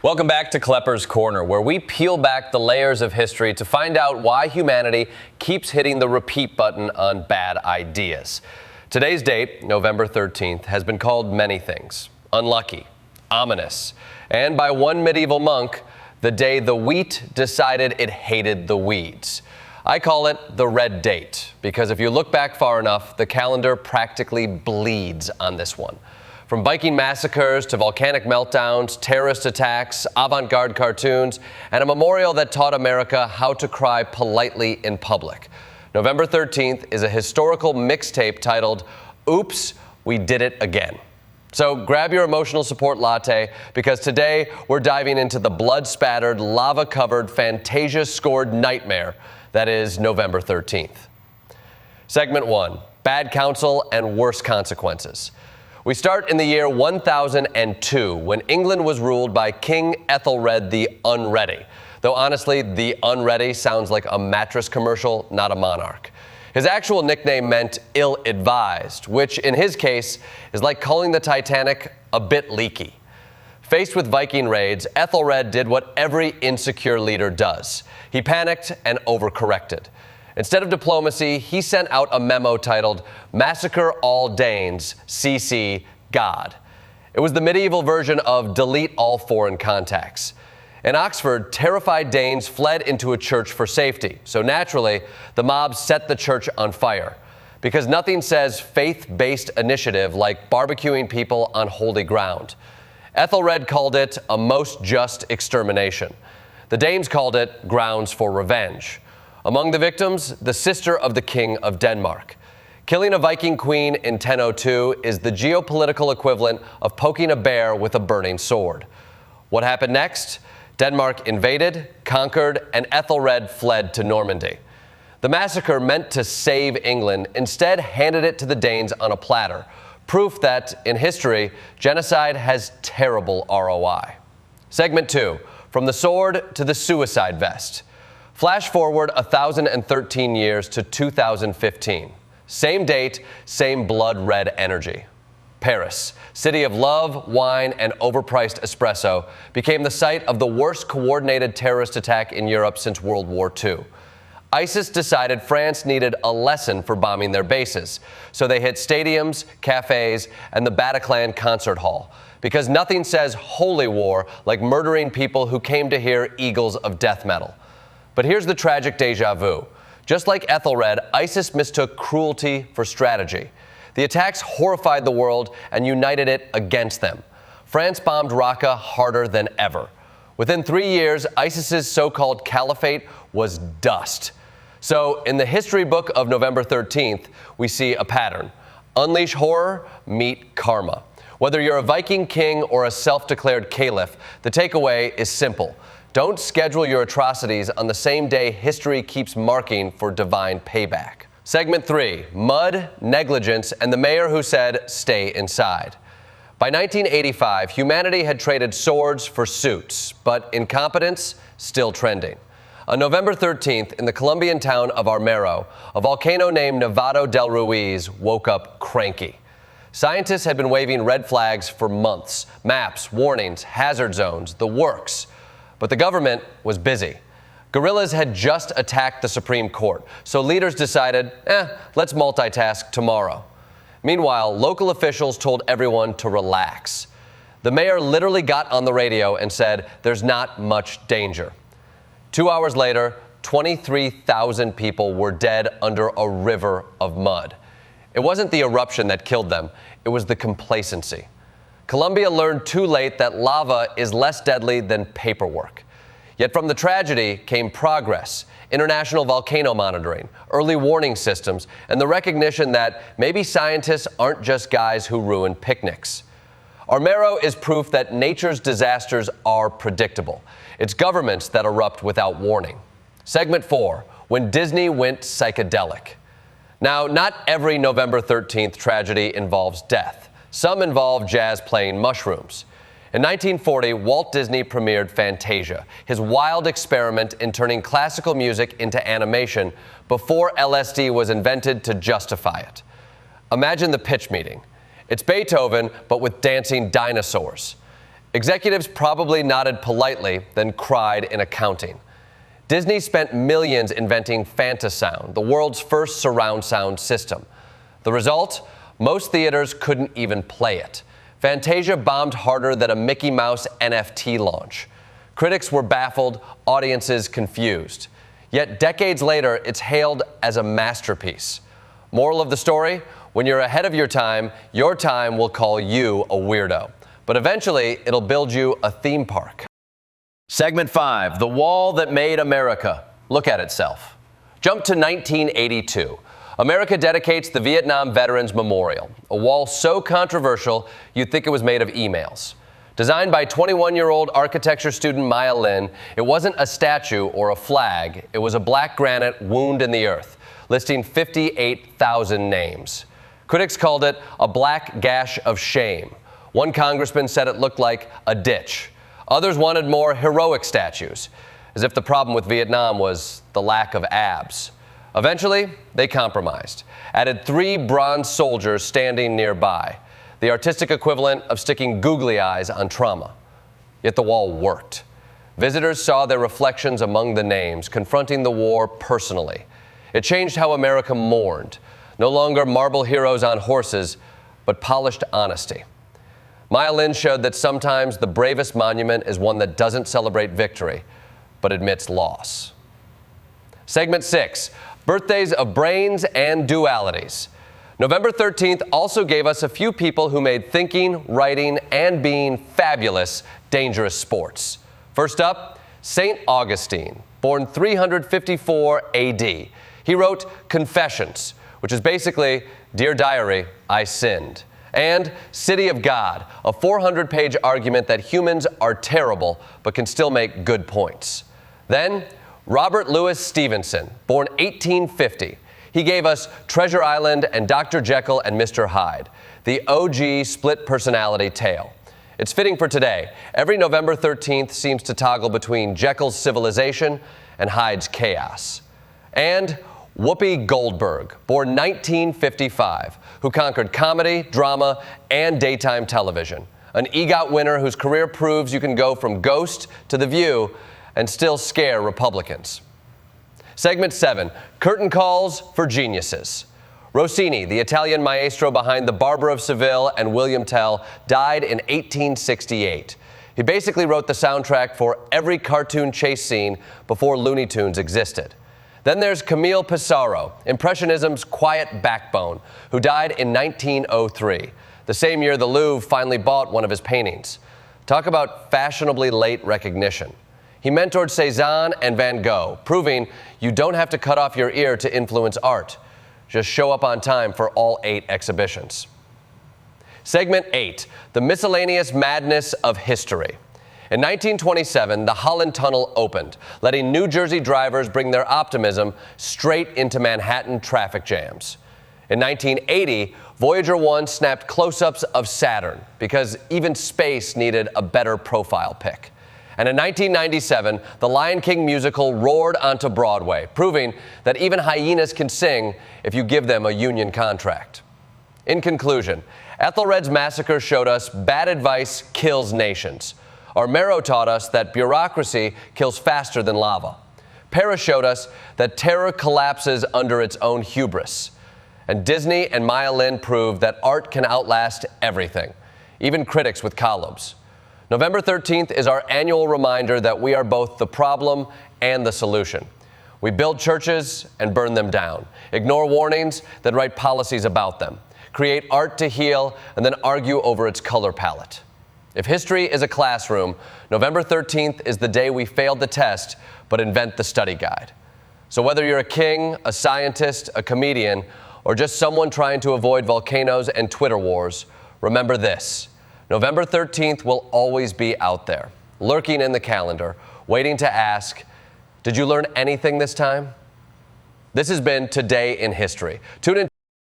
Welcome back to Kleppers Corner, where we peel back the layers of history to find out why humanity keeps hitting the repeat button on bad ideas. Today's date, November 13th, has been called many things. Unlucky, ominous, and by one medieval monk, the day the wheat decided it hated the weeds. I call it the red date, because if you look back far enough, the calendar practically bleeds on this one. From Viking massacres to volcanic meltdowns, terrorist attacks, avant-garde cartoons, and a memorial that taught America how to cry politely in public. November 13th is a historical mixtape titled, Oops, We Did It Again. So grab your emotional support latte, because today we're diving into the blood-spattered, lava-covered, Fantasia-scored nightmare that is November 13th. Segment 1, Bad Counsel and Worse Consequences. We start in the year 1002, when England was ruled by King Ethelred the Unready. Though honestly, the Unready sounds like a mattress commercial, not a monarch. His actual nickname meant ill-advised, which in his case is like calling the Titanic a bit leaky. Faced with Viking raids, Ethelred did what every insecure leader does. He panicked and overcorrected. Instead of diplomacy, he sent out a memo titled, Massacre All Danes, CC God. It was the medieval version of Delete All Foreign Contacts. In Oxford, terrified Danes fled into a church for safety, so naturally, the mob set the church on fire. Because nothing says faith-based initiative like barbecuing people on holy ground. Ethelred called it a most just extermination. The Danes called it grounds for revenge. Among the victims, the sister of the King of Denmark. Killing a Viking queen in 1002 is the geopolitical equivalent of poking a bear with a burning sword. What happened next? Denmark invaded, conquered, and Ethelred fled to Normandy. The massacre meant to save England, instead handed it to the Danes on a platter. Proof that, in history, genocide has terrible ROI. Segment 2, From the Sword to the Suicide Vest. Flash forward 1,013 years to 2015. Same date, same blood-red energy. Paris, city of love, wine, and overpriced espresso, became the site of the worst coordinated terrorist attack in Europe since World War II. ISIS decided France needed a lesson for bombing their bases, so they hit stadiums, cafes, and the Bataclan concert hall. Because nothing says holy war like murdering people who came to hear Eagles of death metal. But here's the tragic deja vu. Just like Ethelred, ISIS mistook cruelty for strategy. The attacks horrified the world and united it against them. France bombed Raqqa harder than ever. Within 3 years, ISIS's so-called caliphate was dust. So in the history book of November 13th, we see a pattern. Unleash horror, meet karma. Whether you're a Viking king or a self-declared caliph, the takeaway is simple. Don't schedule your atrocities on the same day history keeps marking for divine payback. Segment 3, Mud, Negligence, and the mayor who said, stay inside. By 1985, humanity had traded swords for suits, but incompetence still trending. On November 13th, in the Colombian town of Armero, a volcano named Nevado del Ruiz woke up cranky. Scientists had been waving red flags for months. Maps, warnings, hazard zones, the works. But the government was busy. Guerrillas had just attacked the Supreme Court, so leaders decided, let's multitask tomorrow. Meanwhile, local officials told everyone to relax. The mayor literally got on the radio and said, there's not much danger. 2 hours later, 23,000 people were dead under a river of mud. It wasn't the eruption that killed them, it was the complacency. Colombia learned too late that lava is less deadly than paperwork. Yet from the tragedy came progress, international volcano monitoring, early warning systems, and the recognition that maybe scientists aren't just guys who ruin picnics. Armero is proof that nature's disasters are predictable. It's governments that erupt without warning. Segment 4, When Disney Went Psychedelic. Now, not every November 13th tragedy involves death. Some involve jazz playing mushrooms. In 1940, Walt Disney premiered Fantasia, his wild experiment in turning classical music into animation before LSD was invented to justify it. Imagine the pitch meeting. It's Beethoven, but with dancing dinosaurs. Executives probably nodded politely, then cried in accounting. Disney spent millions inventing Fantasound, the world's first surround sound system. The result? Most theaters couldn't even play it. Fantasia bombed harder than a Mickey Mouse NFT launch. Critics were baffled, audiences confused. Yet decades later, it's hailed as a masterpiece. Moral of the story? When you're ahead of your time will call you a weirdo. But eventually, it'll build you a theme park. Segment 5, the wall that made America look at itself. Jump to 1982. America dedicates the Vietnam Veterans Memorial, a wall so controversial you'd think it was made of emails. Designed by 21-year-old architecture student Maya Lin, it wasn't a statue or a flag, it was a black granite wound in the earth, listing 58,000 names. Critics called it a black gash of shame. One congressman said it looked like a ditch. Others wanted more heroic statues, as if the problem with Vietnam was the lack of abs. Eventually, they compromised, added 3 bronze soldiers standing nearby, the artistic equivalent of sticking googly eyes on trauma. Yet the wall worked. Visitors saw their reflections among the names, confronting the war personally. It changed how America mourned. No longer marble heroes on horses, but polished honesty. Maya Lin showed that sometimes the bravest monument is one that doesn't celebrate victory, but admits loss. Segment 6, birthdays of brains and dualities. November 13th also gave us a few people who made thinking, writing, and being fabulous dangerous sports. First up, St. Augustine, born 354 AD. He wrote Confessions, which is basically, Dear Diary, I sinned. And City of God, a 400-page argument that humans are terrible but can still make good points. Then, Robert Louis Stevenson, born 1850. He gave us Treasure Island and Dr. Jekyll and Mr. Hyde, the OG split personality tale. It's fitting for today. Every November 13th seems to toggle between Jekyll's civilization and Hyde's chaos. And Whoopi Goldberg, born 1955, who conquered comedy, drama, and daytime television. An EGOT winner whose career proves you can go from Ghost to The View and still scare Republicans. Segment 7, curtain calls for geniuses. Rossini, the Italian maestro behind The Barber of Seville and William Tell, died in 1868. He basically wrote the soundtrack for every cartoon chase scene before Looney Tunes existed. Then there's Camille Pissarro, Impressionism's quiet backbone, who died in 1903, the same year the Louvre finally bought one of his paintings. Talk about fashionably late recognition. He mentored Cézanne and Van Gogh, proving you don't have to cut off your ear to influence art. Just show up on time for all 8 exhibitions. Segment 8, the miscellaneous madness of history. In 1927, the Holland Tunnel opened, letting New Jersey drivers bring their optimism straight into Manhattan traffic jams. In 1980, Voyager 1 snapped close-ups of Saturn because even space needed a better profile pic. And in 1997, the Lion King musical roared onto Broadway, proving that even hyenas can sing if you give them a union contract. In conclusion, Ethelred's massacre showed us bad advice kills nations. Armero taught us that bureaucracy kills faster than lava. Paris showed us that terror collapses under its own hubris. And Disney and Maya Lin proved that art can outlast everything, even critics with columns. November 13th is our annual reminder that we are both the problem and the solution. We build churches and burn them down, ignore warnings, then write policies about them, create art to heal, and then argue over its color palette. If history is a classroom, November 13th is the day we failed the test, but invent the study guide. So whether you're a king, a scientist, a comedian, or just someone trying to avoid volcanoes and Twitter wars, remember this. November 13th will always be out there, lurking in the calendar, waiting to ask, did you learn anything this time? This has been Today in History. Tune in.